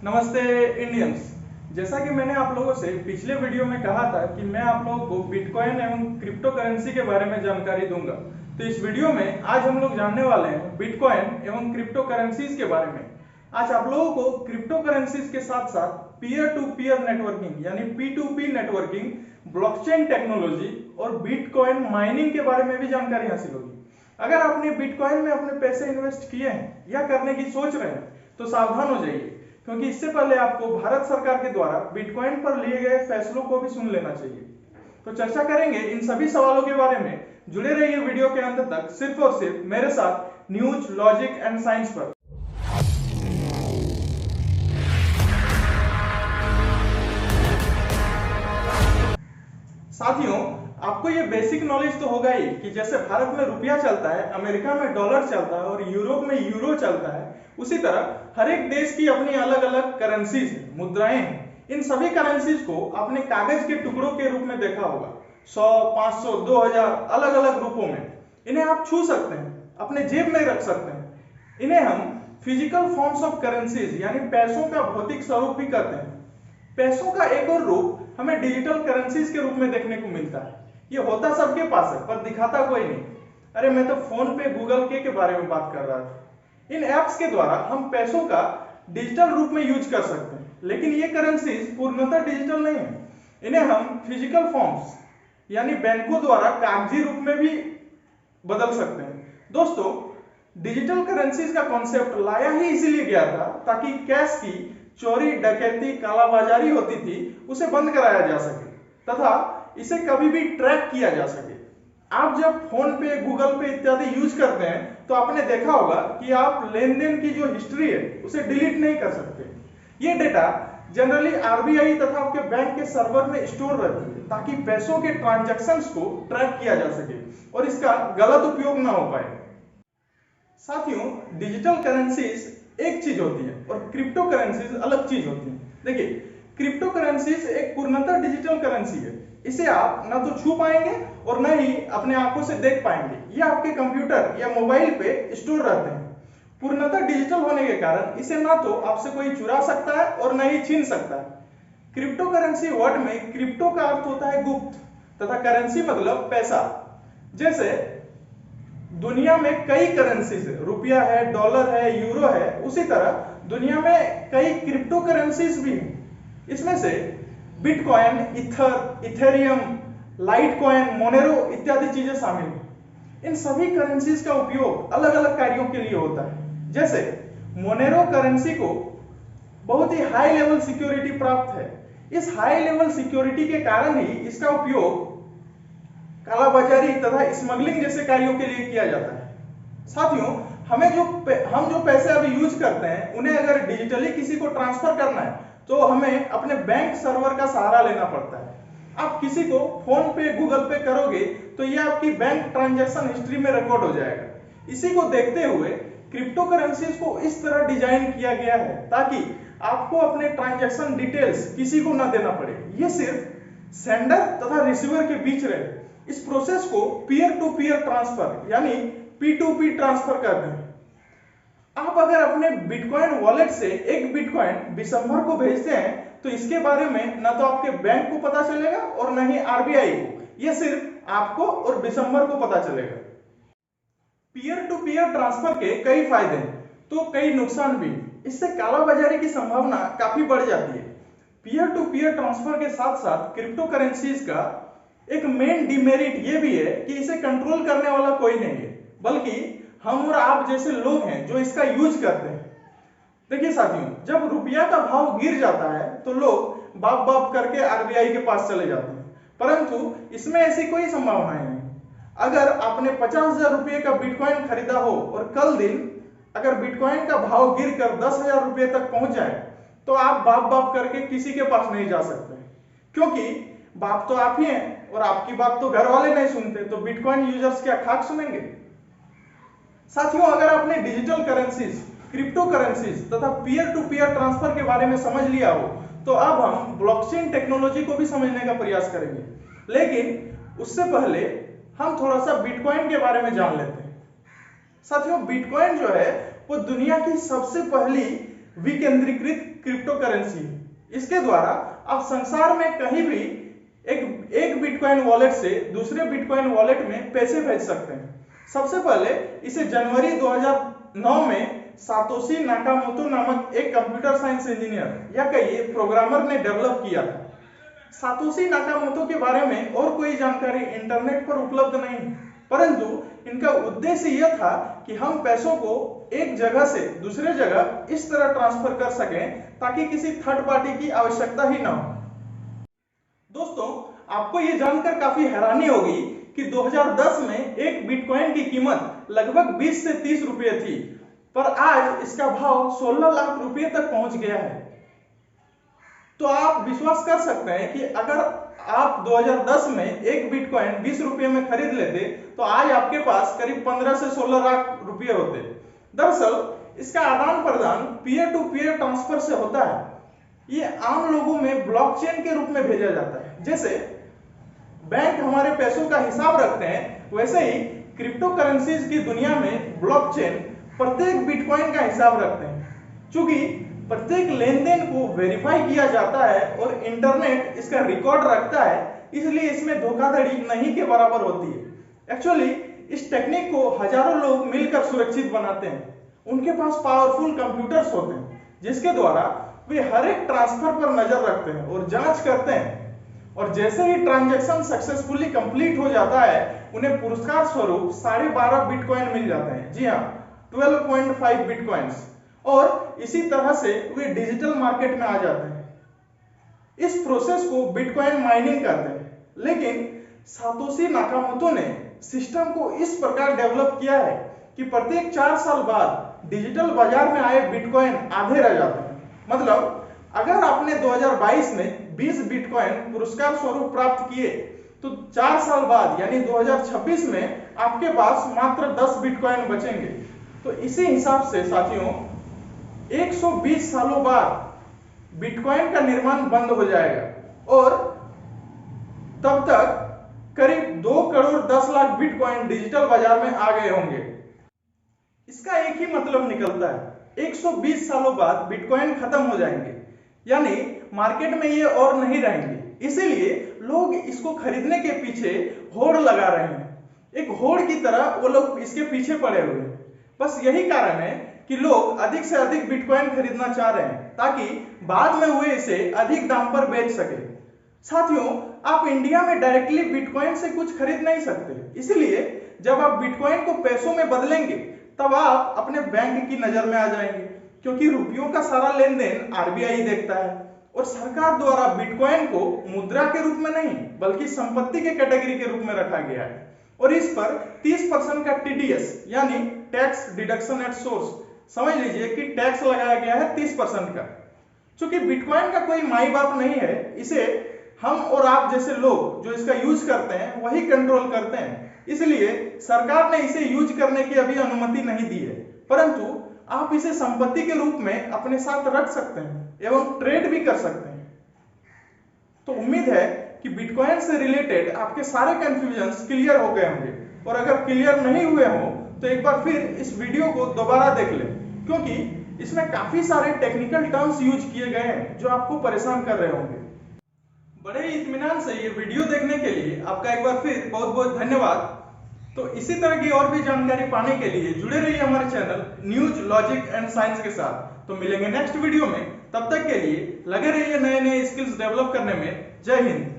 नमस्ते इंडियंस। जैसा कि मैंने आप लोगों से पिछले वीडियो में कहा था कि मैं आप लोगों को बिटकॉइन एवं क्रिप्टो करेंसी के बारे में जानकारी दूंगा, तो इस वीडियो में आज हम लोग जानने वाले हैं बिटकॉइन एवं क्रिप्टो करेंसीज के बारे में। आज आप लोगों को क्रिप्टो करेंसीज के साथ साथ पीयर टू पीयर नेटवर्किंग यानी P2P नेटवर्किंग, ब्लॉकचेन टेक्नोलॉजी और बिटकॉइन माइनिंग के बारे में भी जानकारी हासिल होगी। अगर आपने बिटकॉइन में अपने पैसे इन्वेस्ट किए हैं या करने की सोच रहे हैं तो सावधान हो जाइए, क्योंकि इससे पहले आपको भारत सरकार के द्वारा बिटकॉइन पर लिए गए फैसलों को भी सुन लेना चाहिए। तो चर्चा करेंगे इन सभी सवालों के बारे में। जुड़े रहिए वीडियो के अंत तक, सिर्फ और सिर्फ मेरे साथ न्यूज, लॉजिक एंड साइंस पर। साथियों, आपको ये बेसिक नॉलेज तो होगा ही कि जैसे भारत में रुपया चलता है, अमेरिका में डॉलर चलता है और यूरोप में यूरो चलता है, उसी तरह हर एक देश की अपनी अलग अलग करेंसीज है, मुद्राएं हैं। इन सभी करेंसीज को आपने कागज के टुकड़ों के रूप में देखा होगा, 100, 500, 2000 अलग अलग रूपों में। इन्हें आप छू सकते हैं, अपने जेब में रख सकते हैं। इन्हें हम फिजिकल फॉर्म्स ऑफ करेंसीज यानी पैसों का भौतिक स्वरूप भी कहते हैं। पैसों का एक और रूप हमें डिजिटल करेंसीज के रूप में देखने को मिलता है। ये होता सबके पास है पर दिखाता कोई नहीं। अरे मैं तो फोन पे गूगल पे के बारे में बात कर रहा था। इन एप्स के द्वारा हम पैसों का डिजिटल रूप में यूज कर सकते हैं, लेकिन ये करेंसीज पूर्णतः डिजिटल नहीं है। इन्हें हम फिजिकल फॉर्म्स यानी बैंकों द्वारा कागजी रूप में भी बदल सकते हैं। दोस्तों, डिजिटल करेंसीज का कॉन्सेप्ट लाया ही इसीलिए गया था ताकि कैश की चोरी, डकैती, कालाबाजारी होती थी, उसे बंद कराया जा सके तथा इसे कभी भी ट्रैक किया जा सके। आप जब फोन पे, गूगल पे इत्यादि यूज करते हैं तो आपने देखा होगा कि आप लेन देन की जो हिस्ट्री है उसे डिलीट नहीं कर सकते। ये डेटा जनरली आरबीआई तथा आपके बैंक के सर्वर में स्टोर रहती है ताकि पैसों के ट्रांजैक्शंस को ट्रैक किया जा सके और इसका गलत उपयोग ना हो पाए। साथियों, डिजिटल करेंसीज एक चीज होती है और क्रिप्टो करेंसीज अलग चीज होती है। देखिए, क्रिप्टो करेंसीज एक पूर्णतः डिजिटल करेंसी है। इसे आप ना तो छू पाएंगे और ना ही अपने आंखों से देख पाएंगे। ये आपके कंप्यूटर या मोबाइल पे स्टोर रहते हैं। पूर्णतः डिजिटल होने के कारण इसे ना तो आपसे कोई चुरा सकता है और ना ही छीन सकता है। क्रिप्टो करेंसी वर्ड में क्रिप्टो का अर्थ होता है गुप्त तथा करेंसी मतलब पैसा। जैसे दुनिया में कई करेंसीज है, रुपया है, डॉलर है, यूरो है, उसी तरह दुनिया में कई क्रिप्टो करेंसीज भी हैं। इसमें से bitcoin, ether, Ethereum, Litecoin, Monero इत्यादि चीजें शामिल हैं। इन सभी करेंसीज का उपयोग अलग अलग कार्यों के लिए होता है। जैसे मोनेरो करेंसी को बहुत ही हाई लेवल सिक्योरिटी प्राप्त है। इस हाई लेवल सिक्योरिटी के कारण ही इसका उपयोग कालाबाजारी तथा स्मगलिंग जैसे कार्यों के लिए किया जाता है। साथियों, हम जो पैसे अभी यूज करते हैं उन्हें अगर डिजिटली किसी को ट्रांसफर करना है तो हमें अपने बैंक सर्वर का सहारा लेना पड़ता है। आप किसी को फोन पे, गूगल पे करोगे तो ये आपकी बैंक ट्रांजैक्शन हिस्ट्री में रिकॉर्ड हो जाएगा। इसी को देखते हुए क्रिप्टो करेंसीज को इस तरह डिजाइन किया गया है ताकि आपको अपने ट्रांजैक्शन डिटेल्स किसी को ना देना पड़े। ये सिर्फ सेंडर तथा रिसीवर के बीच रहे। इस प्रोसेस को पीयर टू पीयर ट्रांसफर यानी P2P ट्रांसफर करते हैं। आप अगर अपने बिटकॉइन वॉलेट से एक बिटकॉइन बिशंबर को भेजते हैं तो इसके बारे में ना तो आपके बैंक को पता चलेगा और ना ही आरबीआई को। यह सिर्फ आपको और बिशंबर को पता चलेगा। पीयर टू पीयर ट्रांसफर के कई फायदे हैं तो कई नुकसान भी। इससे कालाबाजारी की संभावना काफी बढ़ जाती है। पीयर टू पीयर ट्रांसफर के साथ साथ क्रिप्टो करेंसीज का एक मेन डिमेरिट ये भी है कि इसे कंट्रोल करने वाला कोई नहीं है, बल्कि हम और आप जैसे लोग हैं जो इसका यूज करते हैं। देखिए साथियों, जब रुपया का भाव गिर जाता है तो लोग बाप बाप करके आरबीआई के पास चले जाते हैं, परंतु इसमें ऐसी कोई संभावना नहीं। अगर आपने 50,000 रुपये का बिटकॉइन खरीदा हो और कल दिन अगर बिटकॉइन का भाव गिर कर 10,000 रुपये तक पहुंच जाए तो आप बाप बाप करके किसी के पास नहीं जा सकते, क्योंकि बाप तो आप ही हैं और आपकी बात तो घर वाले नहीं सुनते, तो बिटकॉइन यूजर्स क्या खाक सुनेंगे। साथियों, अगर आपने डिजिटल करेंसीज, क्रिप्टो करेंसीज तथा पीयर टू पीयर ट्रांसफर के बारे में समझ लिया हो तो अब हम ब्लॉकचेन टेक्नोलॉजी को भी समझने का प्रयास करेंगे। लेकिन उससे पहले हम थोड़ा सा बिटकॉइन के बारे में जान लेते हैं। साथियों, बिटकॉइन जो है वो दुनिया की सबसे पहली विकेंद्रीकृत क्रिप्टो करेंसी है। इसके द्वारा आप संसार में कहीं भी एक बिटकॉइन वॉलेट से दूसरे बिटकॉइन वॉलेट में पैसे भेज सकते हैं। सबसे पहले इसे जनवरी 2009 में सातोशी नाकामोटो नामक एक कंप्यूटर साइंस इंजीनियर या कहिए प्रोग्रामर ने डेवलप किया था। सातोशी नाकामोटो के बारे में और कोई जानकारी इंटरनेट पर उपलब्ध नहीं, परंतु इनका उद्देश्य यह था कि हम पैसों को एक जगह से दूसरे जगह इस तरह ट्रांसफर कर सकें ताकि किसी थर्ड पार्टी की आवश्यकता ही ना हो। दोस्तों, आपको यह जानकर काफी हैरानी होगी कि 2010 में एक बिटकॉइन की कीमत लगभग 20 से 30 रुपये थी, पर आज इसका भाव 16 लाख रुपए तक पहुंच गया है। तो आप विश्वास कर सकते हैं कि अगर आप 2010 में एक बिटकॉइन 20 रुपये में खरीद लेते तो आज आपके पास करीब 15 से 16 लाख रुपए होते। दरअसल इसका आदान प्रदान पीयर टू पीयर ट्रांसफर से होता है। ये आम लोगों में ब्लॉकचेन के रूप में भेजा जाता है। जैसे बैंक हमारे पैसों का हिसाब रखते हैं, वैसे ही क्रिप्टो करेंसीज की दुनिया में ब्लॉकचेन प्रत्येक बिटकॉइन का हिसाब रखते हैं। चूंकि प्रत्येक लेन देन को वेरीफाई किया जाता है और इंटरनेट इसका रिकॉर्ड रखता है, इसलिए इसमें धोखाधड़ी नहीं के बराबर होती है। एक्चुअली इस टेक्निक को हजारों लोग मिलकर सुरक्षित बनाते हैं। उनके पास पावरफुल कंप्यूटर्स होते हैं जिसके द्वारा वे हर एक ट्रांसफर पर नजर रखते हैं और जांच करते हैं, और जैसे ही ट्रांजैक्शन सक्सेसफुली कंप्लीट हो जाता है उन्हें पुरस्कार स्वरूप 12.5 बिटकॉइन मिल जाते हैं। जी हाँ, 12.5 बिटकॉइंस। और इसी तरह से वे डिजिटल मार्केट में आ जाते हैं। इस प्रोसेस को बिटकॉइन माइनिंग कहते हैं। लेकिन सातोशी नाकामोटो ने सिस्टम को इस प्रकार डेवलप किया है कि प्रत्येक 4 साल बाद डिजिटल बाजार में आए बिटकॉइन आधे रह जाते हैं। मतलब अगर आपने 2022 में 20 बिटकॉइन पुरस्कार स्वरूप प्राप्त किए तो 4 साल बाद यानी 2026 में आपके पास मात्र 10 बिटकॉइन बचेंगे। तो इसी हिसाब से साथियों 120 सालों बाद बिटकॉइन का निर्माण बंद हो जाएगा और तब तक करीब 2 करोड़ 10 लाख बिटकॉइन डिजिटल बाजार में आ गए होंगे। इसका एक ही मतलब निकलता है, 120 सालों बाद बिटकॉइन खत्म हो जाएंगे, यानी मार्केट में ये और नहीं रहेंगे। इसीलिए लोग इसको खरीदने के पीछे होड़ लगा रहे हैं। एक होड़ की तरह वो लोग इसके पीछे पड़े हुए हैं। बस यही कारण है कि लोग अधिक से अधिक बिटकॉइन खरीदना चाह रहे हैं ताकि बाद में वे इसे अधिक दाम पर बेच सके। साथियों, आप इंडिया में डायरेक्टली बिटकॉइन से कुछ खरीद नहीं सकते, इसलिए जब आप बिटकॉइन को पैसों में बदलेंगे तब आप अपने बैंक की नजर में आ जाएंगे, क्योंकि रुपयों का सारा लेन देन आरबीआई देखता है और सरकार द्वारा बिटकॉइन को मुद्रा के रूप में नहीं बल्कि संपत्ति के कैटेगरी के रूप में रखा गया है और इस पर 30% का टीडीएस यानी टैक्स डिडक्शन एट सोर्स, समझ लीजिए कि टैक्स लगाया गया है 30% का। चूंकि बिटकॉइन का कोई माई बाप नहीं है, इसे हम और आप जैसे लोग जो इसका यूज करते हैं वही कंट्रोल करते हैं, इसलिए सरकार ने इसे यूज करने की अभी अनुमति नहीं दी है, परंतु आप इसे संपत्ति के रूप में अपने साथ रख सकते हैं एवं ट्रेड भी कर सकते हैं। तो उम्मीद है कि बिटकॉइन से रिलेटेड आपके सारे कंफ्यूजन्स क्लियर हो गए होंगे, और अगर क्लियर नहीं हुए हों तो एक बार फिर इस वीडियो को दोबारा देख लें, क्योंकि इसमें काफी सारे टेक्निकल टर्म्स यूज किए गए हैं जो आपको परेशान कर रहे होंगे। बड़े ही इत्मीनान से ये वीडियो देखने के लिए आपका एक बार फिर बहुत बहुत धन्यवाद। तो इसी तरह की और भी जानकारी पाने के लिए जुड़े रहिए हमारे channel news logic and science के साथ। तो मिलेंगे नेक्स्ट वीडियो में, तब तक के लिए लगे रहिए नए नए स्किल्स डेवलप करने में। जय हिंद।